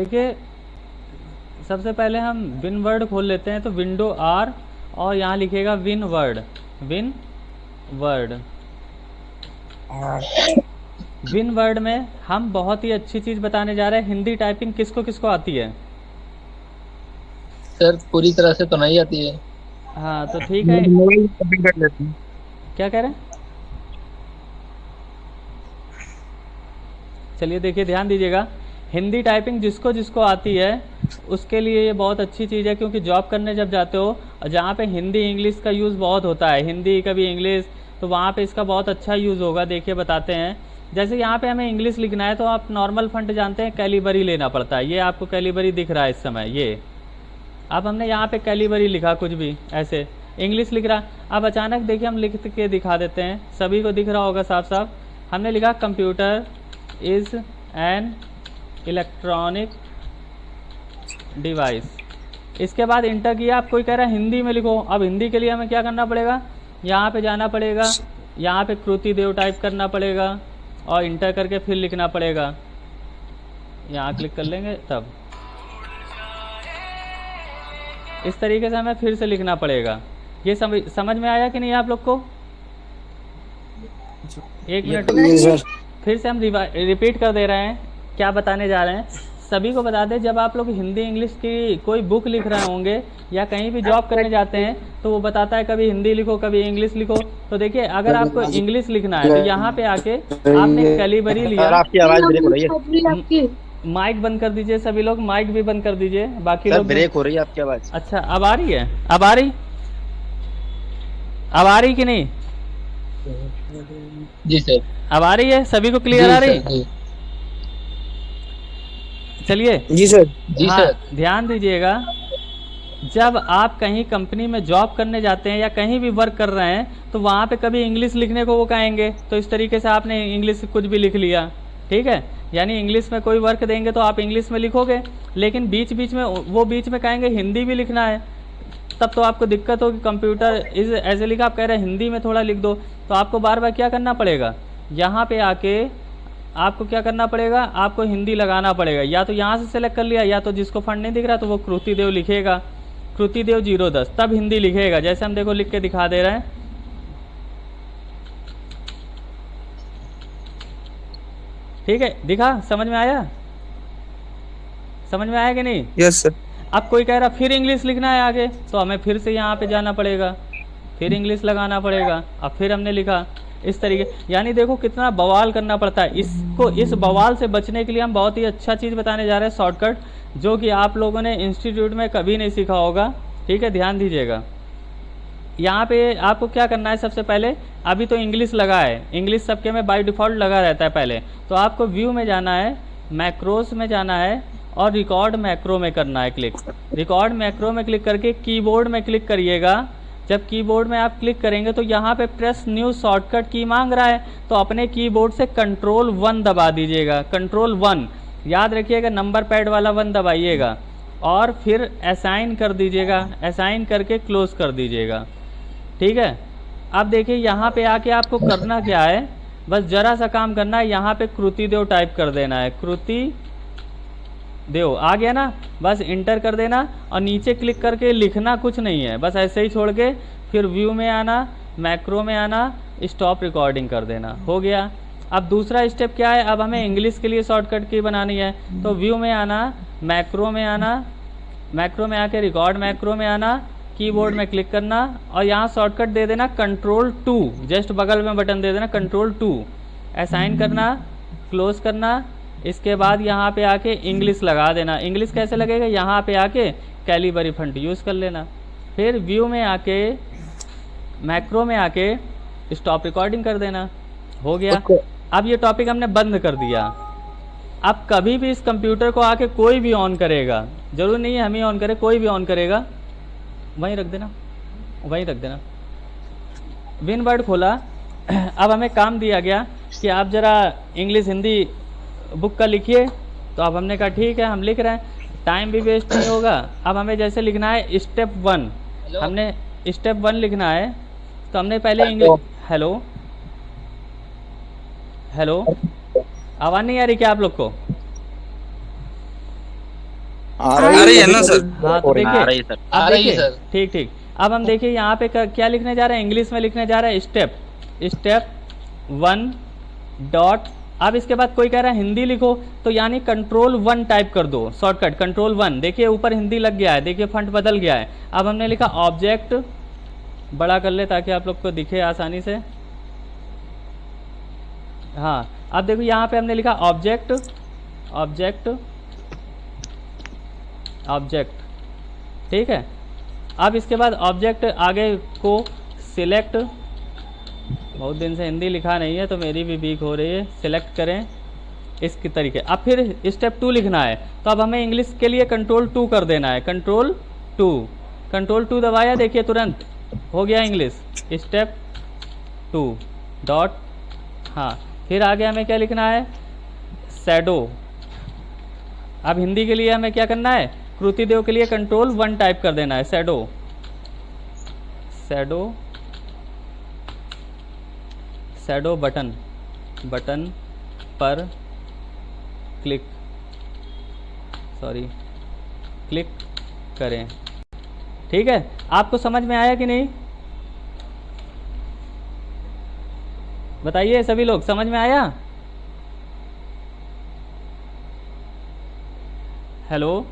देखिए सबसे पहले हम विन वर्ड खोल लेते हैं, तो विंडो आर और यहाँ लिखेगा win word. Win word, win word में हम बहुत ही अच्छी चीज़ बताने जा रहे हैं। हिंदी टाइपिंग किसको किसको आती है? सर पूरी तरह से तो नहीं आती है। हाँ तो ठीक है। मोबाइल कॉपी कर लेते हैं। क्या कह रहे हैं? चलिए देखिए ध्यान दीजिएगा, हिंदी टाइपिंग जिसको जिसको आती है उसके लिए ये बहुत अच्छी चीज़ है, क्योंकि जॉब करने जब जाते हो और जहाँ पे हिंदी इंग्लिश का यूज़ बहुत होता है, हिंदी कभी इंग्लिश, तो वहाँ पे इसका बहुत अच्छा यूज़ होगा। देखिए बताते हैं, जैसे यहाँ पे हमें इंग्लिश लिखना है तो आप नॉर्मल फंट जानते हैं, कैलिबरी लेना पड़ता है। ये आपको कैलिबरी दिख रहा है इस समय, ये अब हमने यहाँ पे कैलिबरी लिखा, कुछ भी ऐसे इंग्लिश लिख रहा। अब अचानक देखिए हम लिख के दिखा देते हैं, सभी को दिख रहा होगा साफ साफ। हमने लिखा computer is an electronic device. इसके बाद इंटर किया, आप कोई कह रहा है हिंदी में लिखो। अब हिंदी के लिए हमें क्या करना पड़ेगा, यहाँ पे जाना पड़ेगा, यहाँ पे कृति देव टाइप करना पड़ेगा और इंटर करके फिर लिखना पड़ेगा। यहाँ क्लिक कर लेंगे तब इस तरीके से हमें फिर से लिखना पड़ेगा। ये समझ में आया कि नहीं आप लोग को? एक मिनट फिर से हम रिपीट कर दे रहे हैं, क्या बताने जा रहे हैं सभी को बता दें। जब आप लोग हिंदी इंग्लिश की कोई बुक लिख रहे होंगे या कहीं भी जॉब करने जाते हैं तो वो बताता है कभी हिंदी लिखो कभी इंग्लिश लिखो। तो देखिए अगर आपको इंग्लिश लिखना है तो यहाँ पे आके आपने कैलिबरी लिया। आपकी आवाज ब्रेक हो रही है। माइक बंद कर दीजिए, सभी लोग माइक भी बंद कर दीजिए, बाकी लोग ब्रेक हो रही है आपकी आवाज। अच्छा अब आ रही है, अब आ रही, अब आ रही कि नहीं? जी सर। अब आ रही है, सभी को क्लियर आ रही? चलिए जी सर। जी हाँ सर। ध्यान दीजिएगा, जब आप कहीं कंपनी में जॉब करने जाते हैं या कहीं भी वर्क कर रहे हैं तो वहाँ पे कभी इंग्लिश लिखने को वो कहेंगे, तो इस तरीके से आपने इंग्लिश कुछ भी लिख लिया, ठीक है। यानी इंग्लिश में कोई वर्क देंगे तो आप इंग्लिश में लिखोगे, लेकिन बीच बीच में वो बीच में कहेंगे हिंदी भी लिखना है, तब तो आपको दिक्कत होगी। कंप्यूटर इज ऐसे लिखा, आप कह रहे हैं हिंदी में थोड़ा लिख दो, तो आपको बार बार क्या करना पड़ेगा, यहाँ पे आके आपको क्या करना पड़ेगा, आपको हिंदी लगाना पड़ेगा। या तो यहाँ से सेलेक्ट कर लिया, या तो जिसको फंड नहीं दिख रहा तो वो कृति देव लिखेगा, कृति देव 010, तब हिंदी लिखेगा। जैसे हम देखो लिख के दिखा दे रहे हैं, ठीक है, दिखा, समझ में आया? समझ में आया कि नहीं? Yes sir. अब कोई कह रहा फिर इंग्लिश लिखना है आगे, तो हमें फिर से यहाँ पे जाना पड़ेगा, फिर इंग्लिश लगाना पड़ेगा। अब फिर हमने लिखा इस तरीके, यानी देखो कितना बवाल करना पड़ता है। इसको इस बवाल से बचने के लिए हम बहुत ही अच्छा चीज़ बताने जा रहे हैं, शॉर्टकट, जो कि आप लोगों ने इंस्टीट्यूट में कभी नहीं सीखा होगा, ठीक है, ध्यान दीजिएगा। यहाँ पे आपको क्या करना है, सबसे पहले अभी तो इंग्लिश लगा है, इंग्लिश सबके में बाय डिफ़ॉल्ट लगा रहता है पहले, तो आपको व्यू में जाना है, मैक्रोस में जाना है और रिकॉर्ड मैक्रो में करना है क्लिक। रिकॉर्ड मैक्रो में क्लिक करके कीबोर्ड में क्लिक करिएगा। जब कीबोर्ड में आप क्लिक करेंगे तो यहाँ पे प्रेस न्यू शॉर्टकट की मांग रहा है, तो अपने कीबोर्ड से कंट्रोल 1 दबा दीजिएगा, कंट्रोल 1, याद रखिएगा नंबर पैड वाला 1 दबाइएगा और फिर असाइन कर दीजिएगा, असाइन करके क्लोज कर दीजिएगा, ठीक है। अब देखिए यहाँ पे आके आपको करना क्या है, बस ज़रा सा काम करना है, यहाँ पे कृति देव टाइप कर देना है, कृति देव आ गया ना, बस इंटर कर देना और नीचे क्लिक करके लिखना कुछ नहीं है, बस ऐसे ही छोड़ के फिर व्यू में आना, मैक्रो में आना, स्टॉप रिकॉर्डिंग कर देना, हो गया। अब दूसरा स्टेप क्या है, अब हमें इंग्लिश के लिए शॉर्टकट की बनानी है, तो व्यू में आना, मैक्रो में आना, मैक्रो में आके रिकॉर्ड मैक्रो में आना, कीबोर्ड में क्लिक करना और यहाँ शॉर्टकट दे देना कंट्रोल 2, जस्ट बगल में बटन दे देना कंट्रोल 2, असाइन करना, क्लोज करना। इसके बाद यहाँ पे आके इंग्लिश लगा देना। इंग्लिश कैसे लगेगा, यहाँ पे आके कैलिबरी फंट यूज़ कर लेना, फिर व्यू में आके मैक्रो में आके स्टॉप रिकॉर्डिंग कर देना, हो गया। अब ये टॉपिक हमने बंद कर दिया। अब कभी भी इस कंप्यूटर को आके कोई भी ऑन करेगा, ज़रूर नहीं है हम ही ऑन करें, कोई भी ऑन करेगा, वहीं रख देना, वहीं रख देना। विन वर्ड खोला। अब हमें काम दिया गया कि आप ज़रा इंग्लिश हिंदी बुक का लिखिए, तो अब हमने कहा ठीक है हम लिख रहे हैं, टाइम भी वेस्ट नहीं होगा। अब हमें जैसे लिखना है स्टेप 1, हमने स्टेप 1 लिखना है, तो हमने पहले इंग्लिश, हेलो हेलो, आवाज़ नहीं आ रही क्या आप लोग को? आ आ रही है ना सर? हाँ तो आ देखिए, रही है सर। अब आ रही है देखिए, सर। ठीक ठीक। अब हम देखिए यहाँ पे क्या लिखने जा रहे हैं, इंग्लिश में लिखने जा रहे हैं स्टेप, स्टेप 1 डॉट। अब इसके बाद कोई कह रहा है हिंदी लिखो, तो यानी कंट्रोल 1 टाइप कर दो, शॉर्टकट कंट्रोल 1। देखिए ऊपर हिंदी लग गया है, देखिए फंट बदल गया है। अब हमने लिखा ऑब्जेक्ट, बड़ा कर ले ताकि आप लोग को दिखे आसानी से। हाँ अब देखो यहाँ पे हमने लिखा ऑब्जेक्ट, ऑब्जेक्ट, ऑब्जेक्ट, ठीक है। अब इसके बाद ऑब्जेक्ट आगे को सिलेक्ट, बहुत दिन से हिंदी लिखा नहीं है तो मेरी भी वीक हो रही है, सिलेक्ट करें इसके तरीके। अब फिर स्टेप 2 लिखना है, तो अब हमें इंग्लिश के लिए कंट्रोल 2 कर देना है, कंट्रोल 2 दबाया, देखिए तुरंत हो गया इंग्लिश, स्टेप 2 डॉट। हाँ फिर आगे हमें क्या लिखना है, शैडो। अब हिंदी के लिए हमें क्या करना है, कृतिदेव के लिए कंट्रोल 1 टाइप कर देना है, shadow, shadow, shadow button, button पर क्लिक, सॉरी क्लिक करें। ठीक है, आपको समझ में आया कि नहीं, बताइए सभी लोग, समझ में आया? हेलो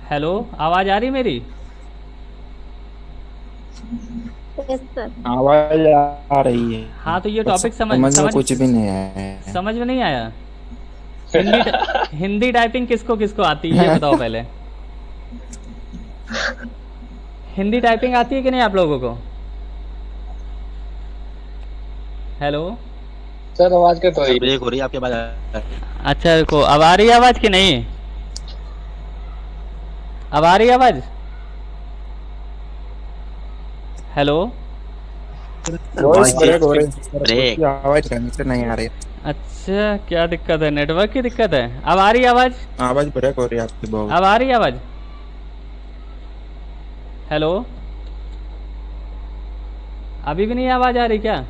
हेलो, आवाज़ आ रही मेरी? आवाज आ रही है। हाँ तो ये टॉपिक समझ में समझ कुछ भी नहीं आया। समझ में नहीं आया। हिंदी टाइपिंग किसको किसको आती है ये बताओ पहले। हिंदी टाइपिंग आती है कि नहीं आप लोगों को? हेलो सर आवाज कट रही है। ब्रेक हो रही है आपके बाद। अच्छा रुको, अब आ रही है आवाज़ कि नहीं? अब आ रही है आवाज़? हेलो वॉइस ब्रेक हो रही ब्रेक। है, आवाज ढंग से नहीं आ रही। अच्छा क्या दिक्कत है, नेटवर्क की दिक्कत है? अब आ रही है आवाज़? आवाज ब्रेक हो रही है आपकी बहुत। अब आ रही है आवाज़? हेलो, अभी भी नहीं आवाज़ आ रही क्या?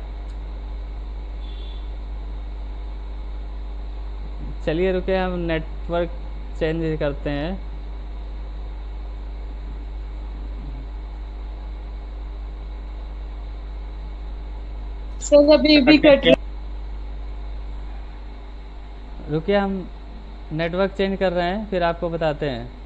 चलिए रुके, हम नेटवर्क चेंज करते हैं। सर अभी भी कट रही। रुकिए, हम नेटवर्क चेंज कर रहे हैं, फिर आपको बताते हैं।